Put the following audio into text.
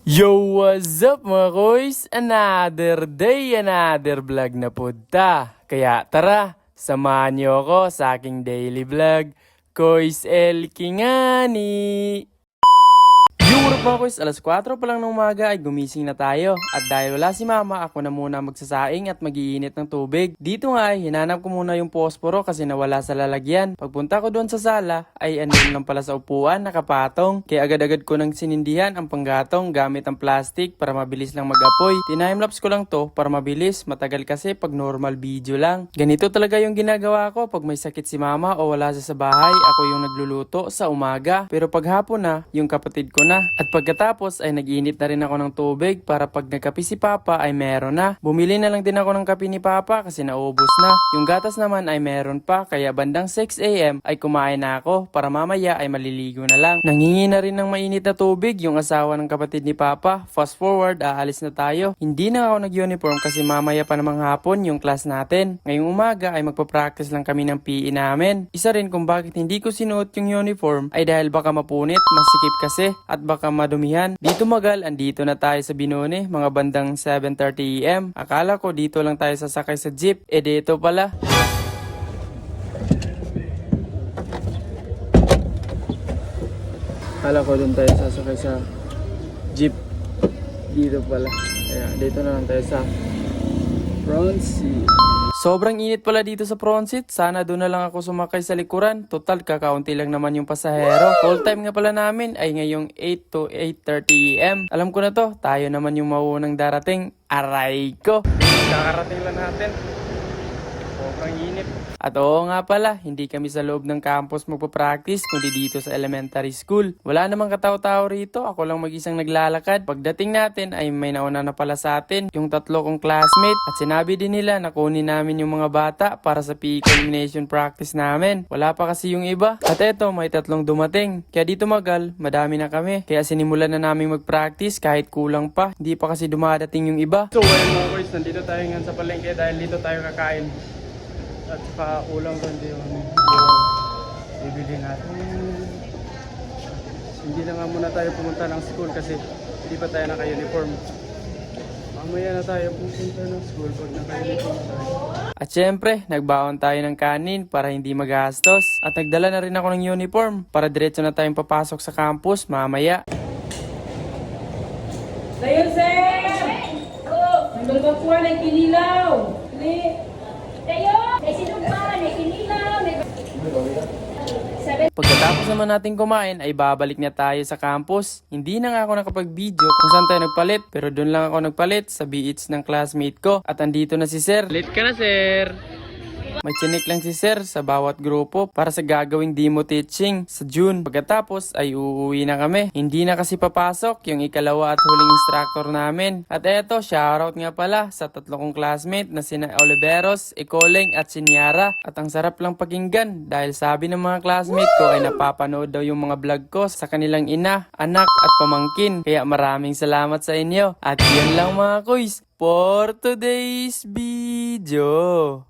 Yo, what's up mga koys? Another day, another vlog na punta. Kaya tara, samahan niyo ako sa aking daily vlog. Koys El Kingani! Yung mga koys, alas 4 pa lang ng umaga ay gumising na tayo. At dahil wala si mama, ako na muna magsasaing at mag-iinit ng tubig. Dito nga ay hinanap ko muna yung posporo kasi nawala sa lalagyan. Pagpunta ko doon sa sala ay andun lang pala sa upuan, nakapatong. Kaya agad-agad ko nang sinindihan ang panggatong gamit ang plastic para mabilis lang mag-apoy. Timelapse ko lang to para mabilis, matagal kasi pag normal video lang. Ganito talaga yung ginagawa ko pag may sakit si mama o wala siya sa bahay, ako yung nagluluto sa umaga. Pero pag hapon na, yung kapatid ko na. At pagkatapos ay nag-init na rin ako ng tubig para pag nagkape si Papa ay meron na. Bumili na lang din ako ng kape ni Papa kasi naubos na. Yung gatas naman ay meron pa kaya bandang 6 AM ay kumain na ako para mamaya ay maliligo na lang. Nangingi na rin ng mainit na tubig yung asawa ng kapatid ni Papa. Fast forward, aalis na tayo. Hindi na ako nag-uniform kasi mamaya pa namang hapon yung class natin. Ngayong umaga ay magpa-practice lang kami ng PE namin. Isa rin kung bakit hindi ko sinuot yung uniform ay dahil baka mapunit, masikip kasi at baka madumihan. Dito magal, andito na tayo sa Binone, mga bandang 7:30 AM. Akala ko dito lang tayo sasakay sa jeep, dito pala. Akala ko doon tayo sasakay sa jeep, dito pala. Kaya dito na lang tayo sa front seat. Sobrang init pala dito sa front seat. Sana doon na lang ako sumakay sa likuran. Total, kakaunti lang naman yung pasahero. Call time nga pala namin ay ngayong 8 to 8:30 AM. Alam ko na to, tayo naman yung mauunang darating. Aray ko! Kakarating lang natin. Sobrang init. At oo nga pala, hindi kami sa loob ng campus magpa-practice kundi dito sa elementary school. Wala namang katao-tao rito, ako lang mag-isang naglalakad. Pagdating natin ay may nauna na pala sa atin, yung tatlo kong classmate. At sinabi din nila na kunin namin yung mga bata para sa PE culmination practice namin. Wala pa kasi yung iba. At eto, may tatlong dumating. Kaya dito magal, madami na kami. Kaya sinimulan na namin mag-practice kahit kulang pa. Hindi pa kasi dumadating yung iba. So well mga boys, nandito tayo ngayon sa palengke dahil dito tayo kakain. At saka ulang kundi yung bibili natin. Hindi na nga muna tayo pumunta ng school kasi hindi pa tayo naka-uniform. Mamaya na tayo pupunta ng school pag naka-uniform tayo. At syempre, nagbaon tayo ng kanin para hindi magastos. At nagdala na rin ako ng uniform para diretso na tayong papasok sa campus mamaya. Tayo, sir! Oh, nagbalba po na kinilaw. Tayo! May sinumpa, may kinilaw, may... Pagkatapos naman natin kumain ay babalik na tayo sa campus. Hindi na nga ako nakapag-video kung saan tayo nagpalit. Pero doon lang ako nagpalit sa BH ng classmate ko. At andito na si Sir. Late ka na, Sir! May chinik lang si Sir sa bawat grupo para sa gagawing demo teaching sa June. Pagkatapos ay uuwi na kami. Hindi na kasi papasok yung ikalawa at huling instructor namin. At eto, shoutout nga pala sa tatlo kong classmate na sina Oliveros, Ecoleng at Sinyara. At ang sarap lang pakinggan dahil sabi ng mga classmate ko ay napapanood daw yung mga vlog ko sa kanilang ina, anak at pamangkin. Kaya maraming salamat sa inyo. At yan lang mga kuys for today's video.